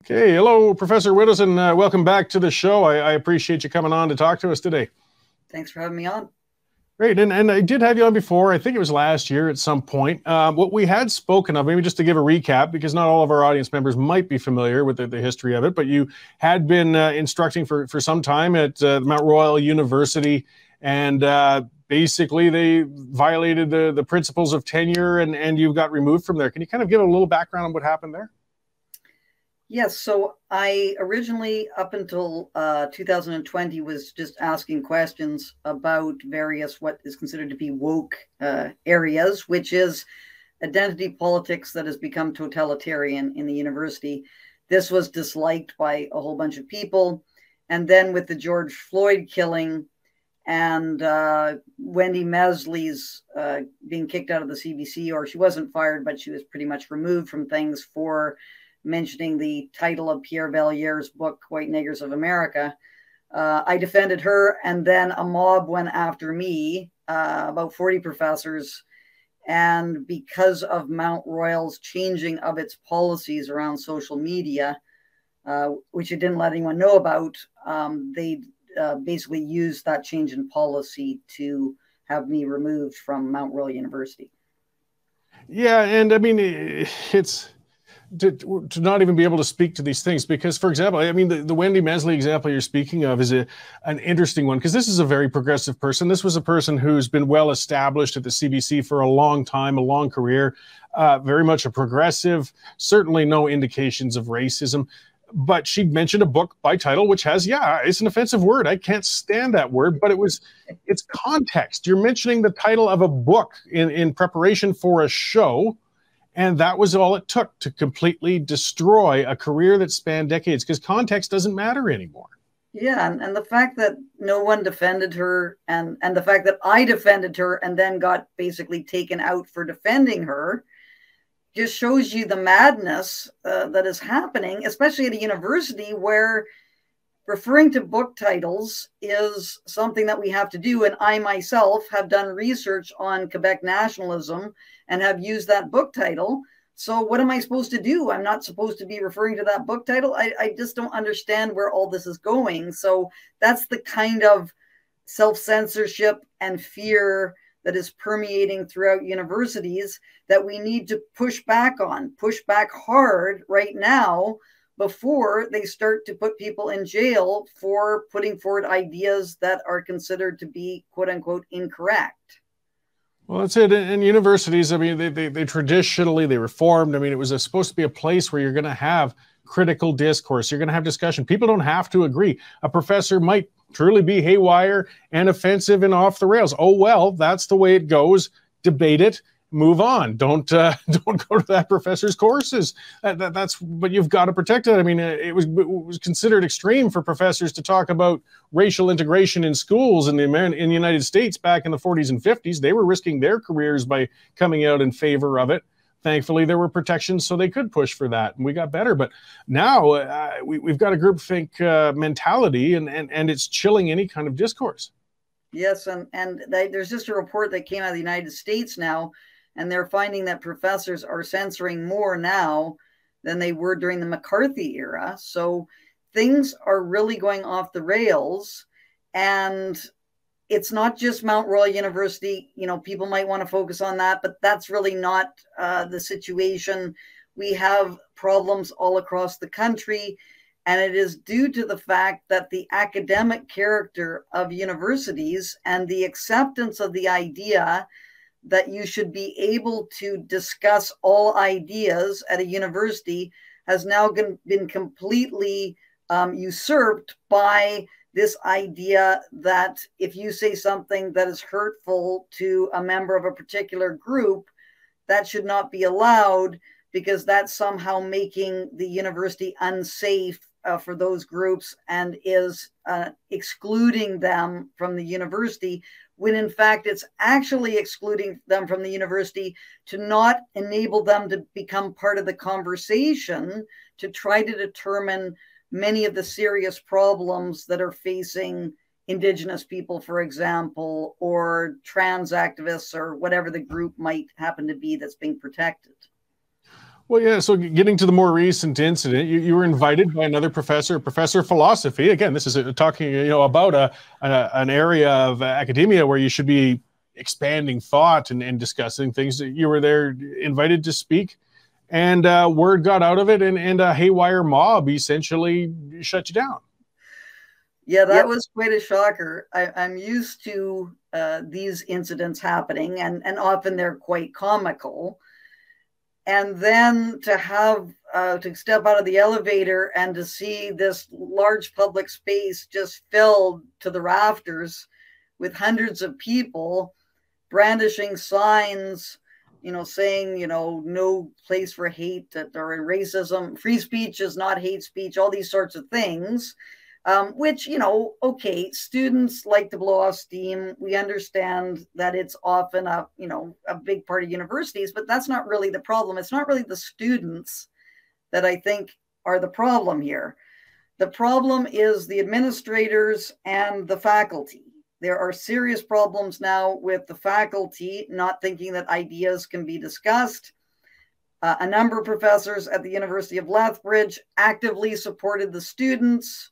Okay, hello, Professor Widdowson. Welcome back to the show. I appreciate you coming on to talk to us today. Thanks for having me on. Great, and I did have you on before. I think it was last year at some point. What we had spoken of, maybe just to give a recap, because not all of our audience members might be familiar with the history of it, but you had been instructing for some time at Mount Royal University, and basically they violated the principles of tenure, and you got removed from there. Can you kind of give a little background on what happened there? Yes, so I originally, up until 2020, was just asking questions about various what is considered to be woke areas, which is identity politics that has become totalitarian in the university. This was disliked by a whole bunch of people. And then with the George Floyd killing and Wendy Mesley's being kicked out of the CBC, or she wasn't fired, but she was pretty much removed from things for mentioning the title of Pierre Valier's book, White Niggers of America. I defended her, and then a mob went after me, about 40 professors. And because of Mount Royal's changing of its policies around social media, which it didn't let anyone know about, they basically used that change in policy to have me removed from Mount Royal University. Yeah, and I mean, it's to not even be able to speak to these things because, for example, I mean, the Wendy Mesley example you're speaking of is an interesting one because this is a very progressive person. This was a person who's been well established at the CBC for a long time, a long career, very much a progressive, certainly no indications of racism. But she mentioned a book by title, which has, yeah, it's an offensive word. I can't stand that word, but it's context. You're mentioning the title of a book in preparation for a show. And that was all it took to completely destroy a career that spanned decades because context doesn't matter anymore. Yeah, and the fact that no one defended her and the fact that I defended her and then got basically taken out for defending her just shows you the madness that is happening, especially at a university where referring to book titles is something that we have to do. And I myself have done research on Quebec nationalism and have used that book title. So what am I supposed to do? I'm not supposed to be referring to that book title. I just don't understand where all this is going. So that's the kind of self-censorship and fear that is permeating throughout universities that we need to push back on, push back hard right now before they start to put people in jail for putting forward ideas that are considered to be quote unquote incorrect. Well, that's it. And universities, I mean, they traditionally, they reformed. I mean, it was supposed to be a place where you're going to have critical discourse. You're going to have discussion. People don't have to agree. A professor might truly be haywire and offensive and off the rails. Oh, well, that's the way it goes. Debate it. Move on. Don't go to that professor's courses. But you've got to protect it. I mean, it was considered extreme for professors to talk about racial integration in schools in the United States back in the 40s and 50s. They were risking their careers by coming out in favor of it. Thankfully, there were protections so they could push for that, and we got better. But now we've got a groupthink mentality, and it's chilling any kind of discourse. Yes, and there's just a report that came out of the United States now. And they're finding that professors are censoring more now than they were during the McCarthy era. So things are really going off the rails. And it's not just Mount Royal University. You know, people might want to focus on that, but that's really not the situation. We have problems all across the country. And it is due to the fact that the academic character of universities and the acceptance of the idea that you should be able to discuss all ideas at a university has now been completely usurped by this idea that if you say something that is hurtful to a member of a particular group, that should not be allowed because that's somehow making the university unsafe for those groups and is excluding them from the university, when in fact it's actually excluding them from the university to not enable them to become part of the conversation to try to determine many of the serious problems that are facing Indigenous people, for example, or trans activists or whatever the group might happen to be that's being protected. Well, yeah. So getting to the more recent incident, you were invited by another professor, a professor of philosophy. Again, this is talking, about an area of academia where you should be expanding thought and discussing things. You were there, invited to speak, and word got out of it, and a haywire mob essentially shut you down. Yeah, that was quite a shocker. I'm used to these incidents happening, and often they're quite comical. And then to have to step out of the elevator and to see this large public space just filled to the rafters with hundreds of people brandishing signs, saying, no place for hate or racism, free speech is not hate speech, all these sorts of things. Which, okay, students like to blow off steam. We understand that it's often a big part of universities, but that's not really the problem. It's not really the students that I think are the problem here. The problem is the administrators and the faculty. There are serious problems now with the faculty not thinking that ideas can be discussed. A number of professors at the University of Lethbridge actively supported the students.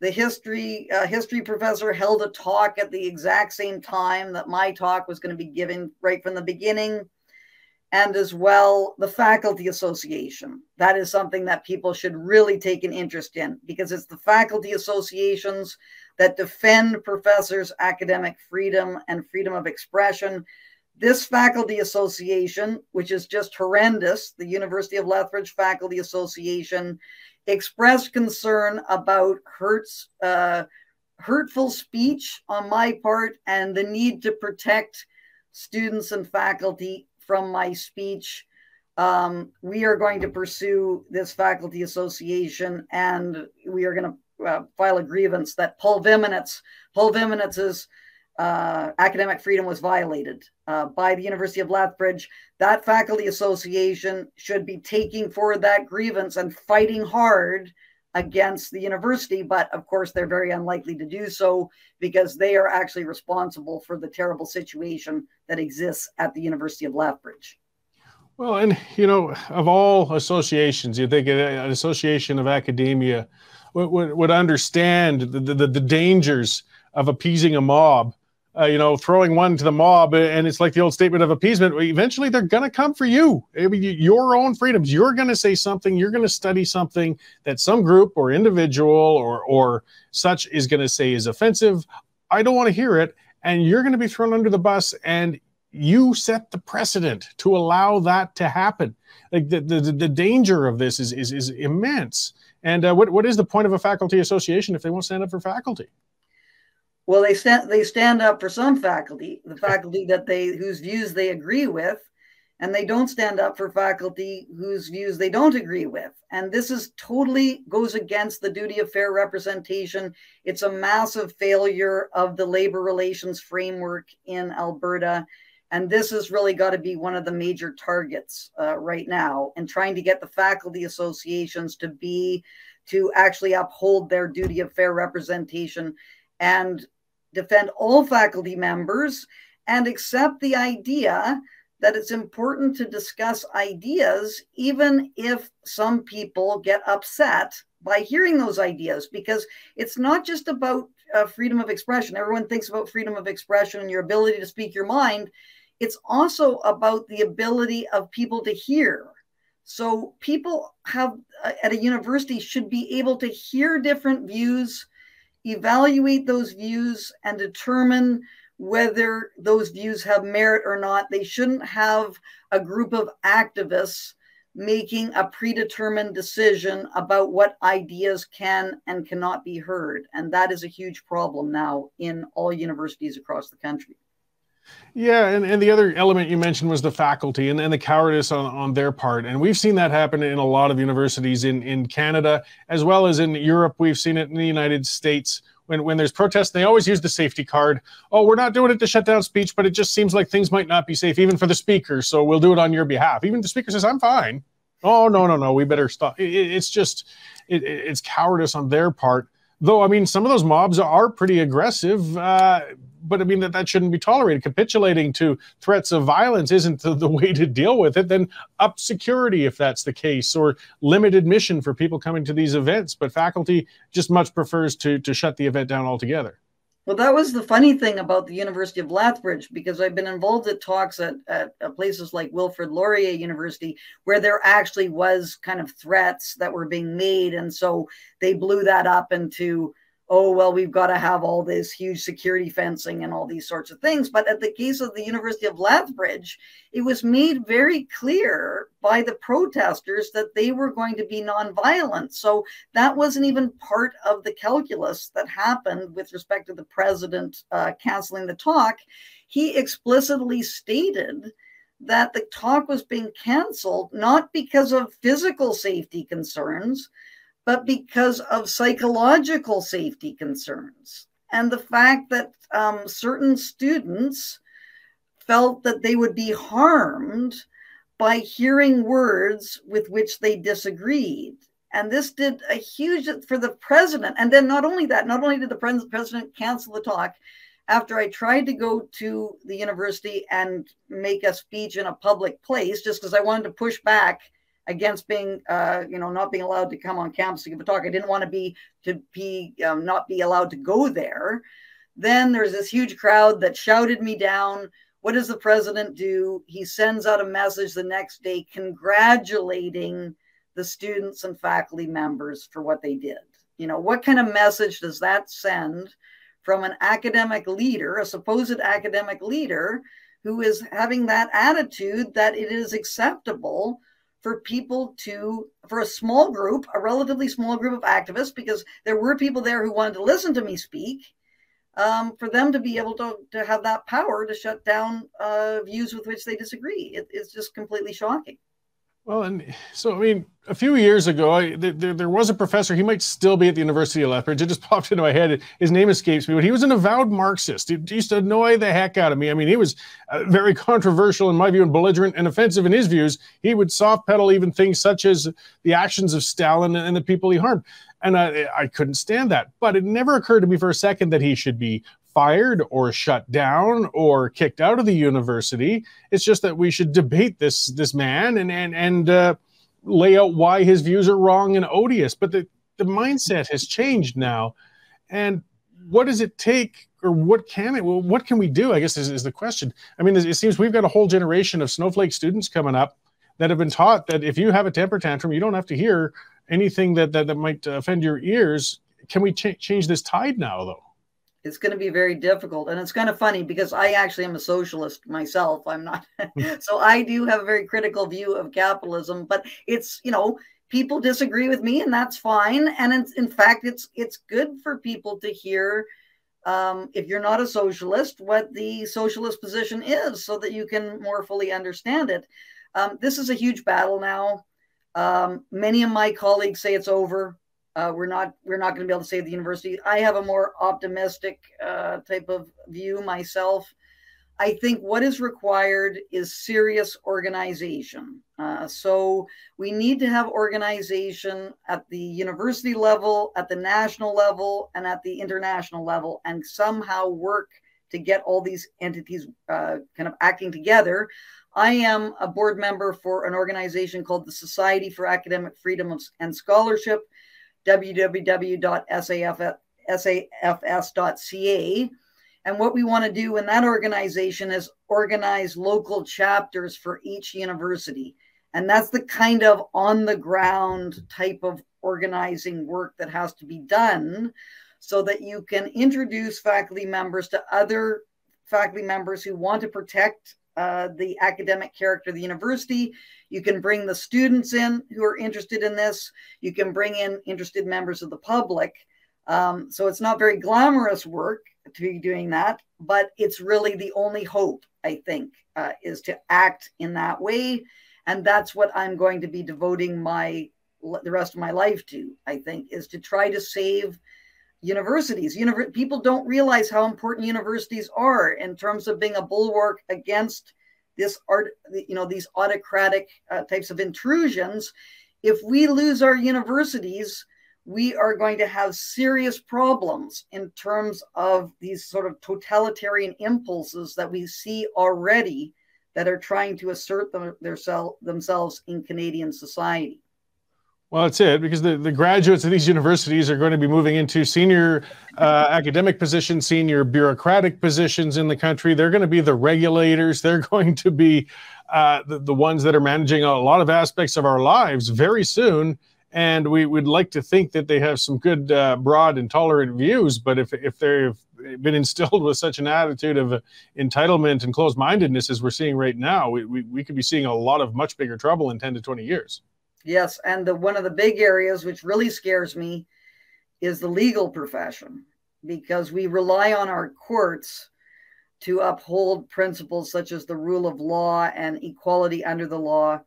The history professor held a talk at the exact same time that my talk was going to be given right from the beginning. And as well, the faculty association. That is something that people should really take an interest in, because it's the faculty associations that defend professors' academic freedom and freedom of expression. This faculty association, which is just horrendous, the University of Lethbridge Faculty Association, expressed concern about hurtful speech on my part and the need to protect students and faculty from my speech. We are going to pursue this faculty association, and we are going to file a grievance that Paul Viminitz's academic freedom was violated by the University of Lethbridge. That faculty association should be taking forward that grievance and fighting hard against the university. But of course, they're very unlikely to do so, because they are actually responsible for the terrible situation that exists at the University of Lethbridge. Well, and of all associations, you think an association of academia would understand the dangers of appeasing a mob. Throwing one to the mob, and it's like the old statement of appeasement. Eventually, they're going to come for you. I mean, your own freedoms. You're going to say something. You're going to study something that some group or individual or such is going to say is offensive. I don't want to hear it, and you're going to be thrown under the bus. And you set the precedent to allow that to happen. Like the danger of this is immense. And what is the point of a faculty association if they won't stand up for faculty? Well, they stand up for some faculty, the faculty whose views they agree with, and they don't stand up for faculty whose views they don't agree with. And this is totally goes against the duty of fair representation. It's a massive failure of the labor relations framework in Alberta. And this has really got to be one of the major targets right now, and trying to get the faculty associations to actually uphold their duty of fair representation and defend all faculty members and accept the idea that it's important to discuss ideas, even if some people get upset by hearing those ideas, because it's not just about freedom of expression. Everyone thinks about freedom of expression and your ability to speak your mind. It's also about the ability of people to hear. So people at a university should be able to hear different views, evaluate those views, and determine whether those views have merit or not. They shouldn't have a group of activists making a predetermined decision about what ideas can and cannot be heard. And that is a huge problem now in all universities across the country. Yeah, and the other element you mentioned was the faculty and the cowardice on their part. And we've seen that happen in a lot of universities in Canada, as well as in Europe. We've seen it in the United States. When there's protests, they always use the safety card. Oh, we're not doing it to shut down speech, but it just seems like things might not be safe, even for the speaker, so we'll do it on your behalf. Even if the speaker says, I'm fine. Oh, no, we better stop. It's it's cowardice on their part. Though, I mean, some of those mobs are pretty aggressive. but I mean, that shouldn't be tolerated. Capitulating to threats of violence isn't the way to deal with it. Then up security if that's the case, or limit admission for people coming to these events. But faculty just much prefers to shut the event down altogether. Well, that was the funny thing about the University of Lethbridge, because I've been involved at talks at places like Wilfrid Laurier University, where there actually was kind of threats that were being made. And so they blew that up into, oh, well, we've got to have all this huge security fencing and all these sorts of things. But at the case of the University of Lethbridge, it was made very clear by the protesters that they were going to be nonviolent. So that wasn't even part of the calculus that happened with respect to the president canceling the talk. He explicitly stated that the talk was being canceled not because of physical safety concerns, but because of psychological safety concerns. And the fact that certain students felt that they would be harmed by hearing words with which they disagreed. And this did a huge for the president. And then not only that, not only did the president cancel the talk, after I tried to go to the university and make a speech in a public place, just because I wanted to push back against being, not being allowed to come on campus to give a talk. I didn't want to not be allowed to go there. Then there's this huge crowd that shouted me down. What does the president do? He sends out a message the next day congratulating the students and faculty members for what they did. What kind of message does that send from an academic leader, a supposed academic leader, who is having that attitude that it is acceptable for people for a small group, a relatively small group of activists, because there were people there who wanted to listen to me speak, for them to be able to have that power to shut down views with which they disagree. It's just completely shocking. Well, and so, I mean, a few years ago, there was a professor, he might still be at the University of Lethbridge, it just popped into my head, his name escapes me, but he was an avowed Marxist. He used to annoy the heck out of me. I mean, he was very controversial in my view and belligerent and offensive in his views. He would soft pedal even things such as the actions of Stalin and the people he harmed. And I couldn't stand that. But it never occurred to me for a second that he should be fired or shut down or kicked out of the university. It's just that we should debate this man and lay out why his views are wrong and odious. But the mindset has changed now. And what does it take, or what can we do, I guess is the question. I mean, it seems we've got a whole generation of snowflake students coming up that have been taught that if you have a temper tantrum, you don't have to hear anything that might offend your ears. Can we change this tide now, though? It's going to be very difficult. And it's kind of funny because I actually am a socialist myself. I'm not. So I do have a very critical view of capitalism, but it's, people disagree with me and that's fine. And in fact, it's good for people to hear, if you're not a socialist, what the socialist position is so that you can more fully understand it. This is a huge battle now. Many of my colleagues say it's over. We're not going to be able to save the university. I have a more optimistic type of view myself. I think what is required is serious organization. So we need to have organization at the university level, at the national level, and at the international level, and somehow work to get all these entities kind of acting together. I am a board member for an organization called the Society for Academic Freedom and Scholarship, www.safs.ca. And what we want to do in that organization is organize local chapters for each university. And that's the kind of on the ground type of organizing work that has to be done so that you can introduce faculty members to other faculty members who want to protect the academic character of the university. You can bring the students in who are interested in this. You can bring in interested members of the public. So it's not very glamorous work to be doing that, but it's really the only hope, I think, is to act in that way. And that's what I'm going to be devoting the rest of my life to, I think, is to try to save universities. People don't realize how important universities are in terms of being a bulwark against these autocratic types of intrusions. If we lose our universities, we are going to have serious problems in terms of these sort of totalitarian impulses that we see already that are trying to assert themselves in Canadian society. Well, that's it, because the graduates of these universities are going to be moving into senior academic positions, senior bureaucratic positions in the country. They're going to be the regulators. They're going to be the ones that are managing a lot of aspects of our lives very soon. And we would like to think that they have some good, broad and tolerant views. But if they've been instilled with such an attitude of entitlement and closed-mindedness as we're seeing right now, we could be seeing a lot of much bigger trouble in 10 to 20 years. Yes, and one of the big areas which really scares me is the legal profession, because we rely on our courts to uphold principles such as the rule of law and equality under the law.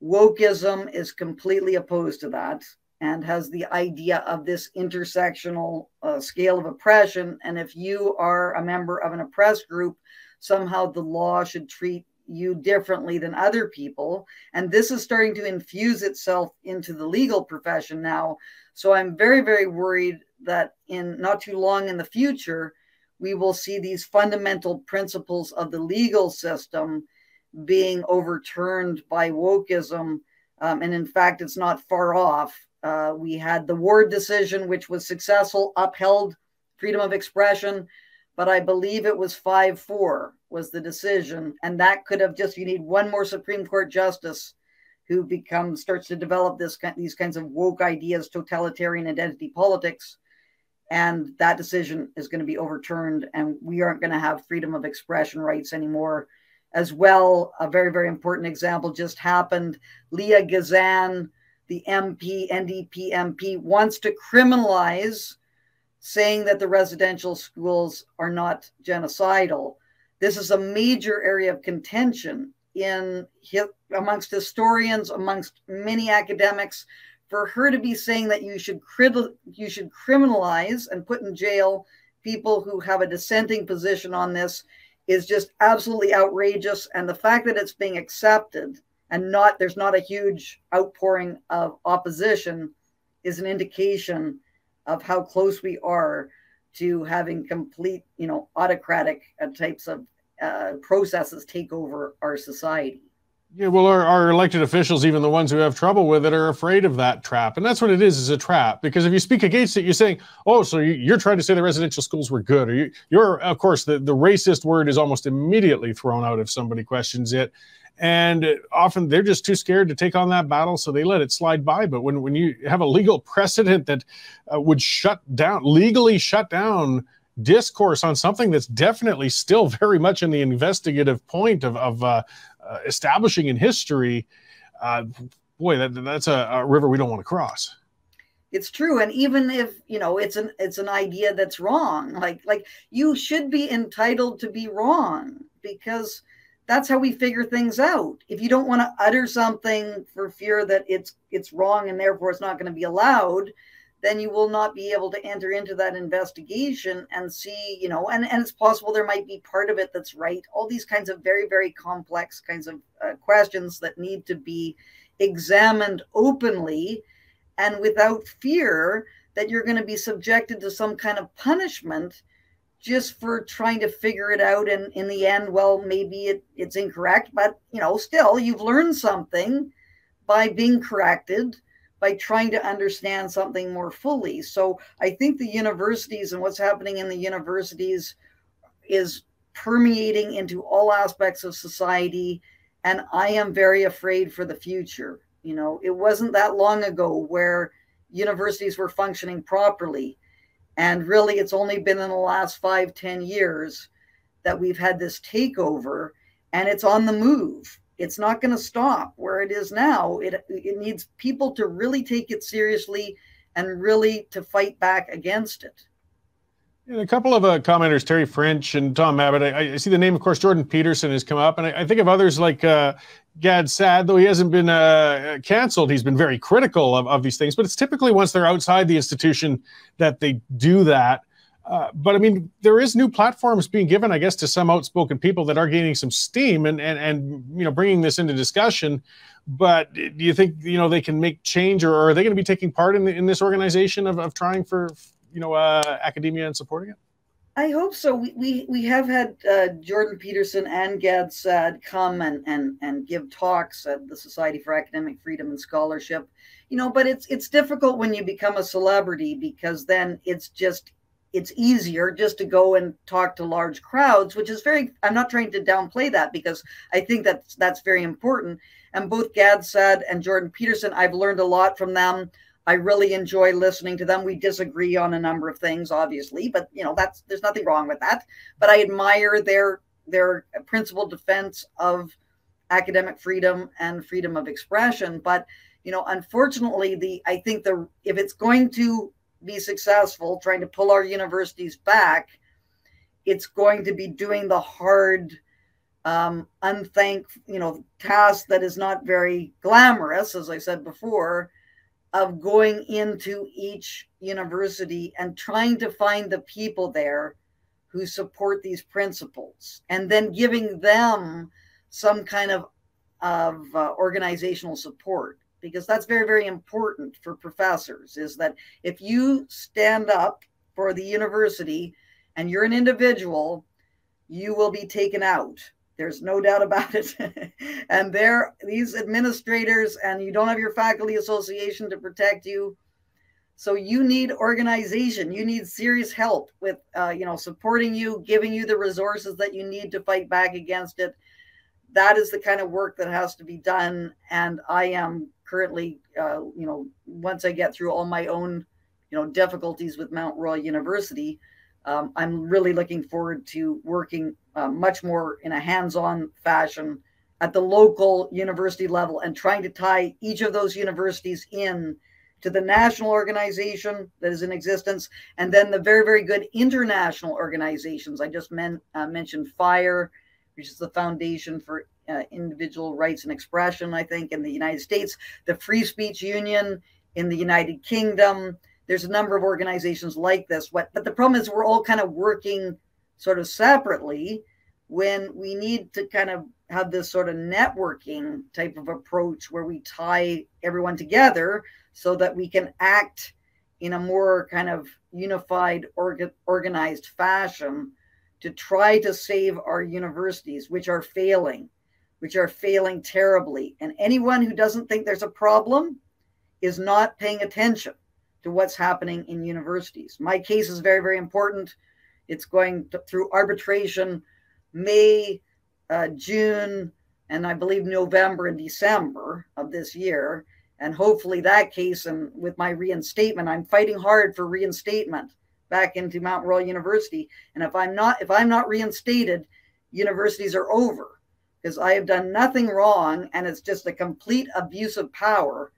Wokeism is completely opposed to that and has the idea of this intersectional scale of oppression. And if you are a member of an oppressed group, somehow the law should treat you differently than other people. And this is starting to infuse itself into the legal profession now. So I'm very, very worried that in not too long in the future, we will see these fundamental principles of the legal system being overturned by wokeism. And in fact, it's not far off. We had the Ward decision, which was successful, upheld freedom of expression, but I believe it was 5-4 was the decision. And that could have just, you need one more Supreme Court justice who starts to develop these kinds of woke ideas, totalitarian identity politics. And that decision is going to be overturned, and we aren't going to have freedom of expression rights anymore. As well, a very, very important example just happened. Leah Gazan, the MP, NDP MP, wants to criminalize saying that the residential schools are not genocidal. This is a major area of contention amongst historians, amongst many academics. For her to be saying that you should criminalize and put in jail people who have a dissenting position on this is just absolutely outrageous. And the fact that it's being accepted and there's not a huge outpouring of opposition is an indication of how close we are to having complete, autocratic types of processes take over our society. Yeah, well, our elected officials, even the ones who have trouble with it, are afraid of that trap. And that's what it is a trap. Because if you speak against it, you're saying, oh, so you're trying to say the residential schools were good. Or you're of course, the racist word is almost immediately thrown out if somebody questions it. And often they're just too scared to take on that battle, so they let it slide by. But when you have a legal precedent that would legally shut down discourse on something that's definitely still very much in the investigative point of establishing in history, boy, that's a river we don't want to cross. It's true. And even if, it's an idea that's wrong, like you should be entitled to be wrong, because that's how we figure things out. If you don't want to utter something for fear that it's wrong and therefore it's not going to be allowed, then you will not be able to enter into that investigation and see, and it's possible there might be part of it that's right. All these kinds of very, very complex kinds of questions that need to be examined openly and without fear that you're going to be subjected to some kind of punishment just for trying to figure it out. And in the end, well, maybe it's incorrect, but, still you've learned something by being corrected, by trying to understand something more fully. So I think the universities and what's happening in the universities is permeating into all aspects of society. And I am very afraid for the future. It wasn't that long ago where universities were functioning properly. And really, it's only been in the last 5-10 years that we've had this takeover, and it's on the move. It's not going to stop where it is now. It needs people to really take it seriously and really to fight back against it. And a couple of commenters, Terry French and Tom Abbott, I see the name, of course, Jordan Peterson has come up. And I think of others like Gad Saad, though he hasn't been canceled. He's been very critical of these things. But it's typically once they're outside the institution that they do that. But I mean, there is new platforms being given, I guess, to some outspoken people that are gaining some steam and bringing this into discussion. But do you think they can make change, or are they going to be taking part in this organization of trying for academia and supporting it? I hope so. We have had Jordan Peterson and Gad Saad come and give talks at the Society for Academic Freedom and Scholarship. But it's difficult when you become a celebrity, because then it's easier just to go and talk to large crowds, which is I'm not trying to downplay that, because I think that's very important. And both Gad Saad and Jordan Peterson, I've learned a lot from them. I really enjoy listening to them. We disagree on a number of things, obviously, but there's nothing wrong with that. But I admire their principled defense of academic freedom and freedom of expression. But unfortunately, I think if it's going to be successful trying to pull our universities back, it's going to be doing the hard, task that is not very glamorous, as I said before, of going into each university and trying to find the people there who support these principles, and then giving them some kind of organizational support. Because that's very, very important for professors, is that if you stand up for the university and you're an individual, you will be taken out. There's no doubt about it. And these administrators, and you don't have your faculty association to protect you. So you need organization. You need serious help with, supporting you, giving you the resources that you need to fight back against it. That is the kind of work that has to be done. And I am currently, once I get through all my own, difficulties with Mount Royal University, I'm really looking forward to working much more in a hands-on fashion at the local university level, and trying to tie each of those universities in to the national organization that is in existence, and then the very, very good international organizations. I just mentioned FIRE, which is the Foundation for Individual Rights and Expression, I think, in the United States, the Free Speech Union in the United Kingdom. There's a number of organizations like this. But the problem is we're all kind of working sort of separately, when we need to kind of have this sort of networking type of approach where we tie everyone together so that we can act in a more kind of unified, organized fashion to try to save our universities, which are failing terribly. And anyone who doesn't think there's a problem is not paying attention to what's happening in universities. My case is very, very important. It's going through arbitration May, June, and I believe November and December of this year. And hopefully that case, and with my reinstatement, I'm fighting hard for reinstatement back into Mount Royal University. And if I'm not reinstated, universities are over, because I have done nothing wrong, and it's just a complete abuse of power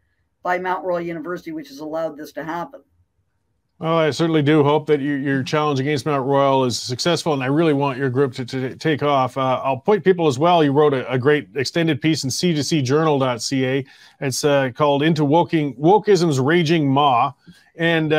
by Mount Royal University, which has allowed this to happen. Well, I certainly do hope that your challenge against Mount Royal is successful, and I really want your group to take off. I'll point people as well. You wrote a great extended piece in c2cjournal.ca. It's called Into Wokeism's Raging Maw. And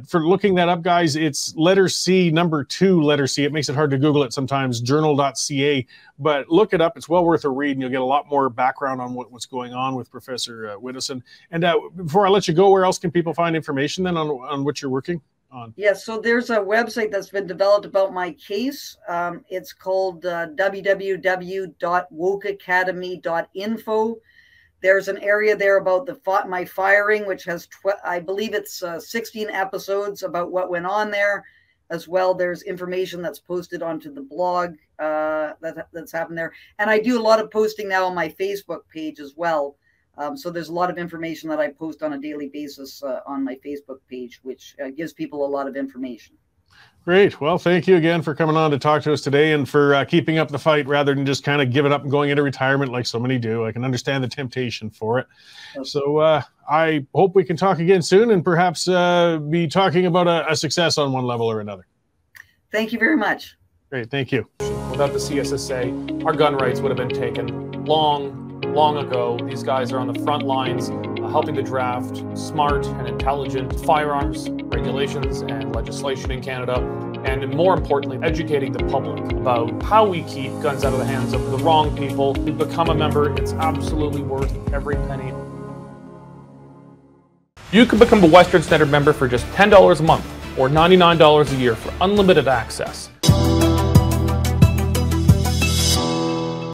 for looking that up, guys, it's letter C, number 2, letter C. It makes it hard to Google it sometimes, journal.ca. But look it up. It's well worth a read, and you'll get a lot more background on what's going on with Professor Widdowson. And before I let you go, where else can people find information then on what you're working on? Yes, so there's a website that's been developed about my case. It's called www.wokeacademy.info. There's an area there about my firing, which has, I believe it's 16 episodes about what went on there. As well, there's information that's posted onto the blog that's happened there. And I do a lot of posting now on my Facebook page as well. So there's a lot of information that I post on a daily basis on my Facebook page, which gives people a lot of information. Great. Well, thank you again for coming on to talk to us today, and for keeping up the fight rather than just kind of giving up and going into retirement like so many do. I can understand the temptation for it. So I hope we can talk again soon, and perhaps be talking about a success on one level or another. Thank you very much. Great. Thank you. Without the CSSA, our gun rights would have been taken long ago. These guys are on the front lines helping to draft smart and intelligent firearms regulations and legislation in Canada. and more importantly, educating the public about how we keep guns out of the hands of the wrong people. To become a member, it's absolutely worth every penny. You can become a Western Standard member for just $10 a month or $99 a year for unlimited access.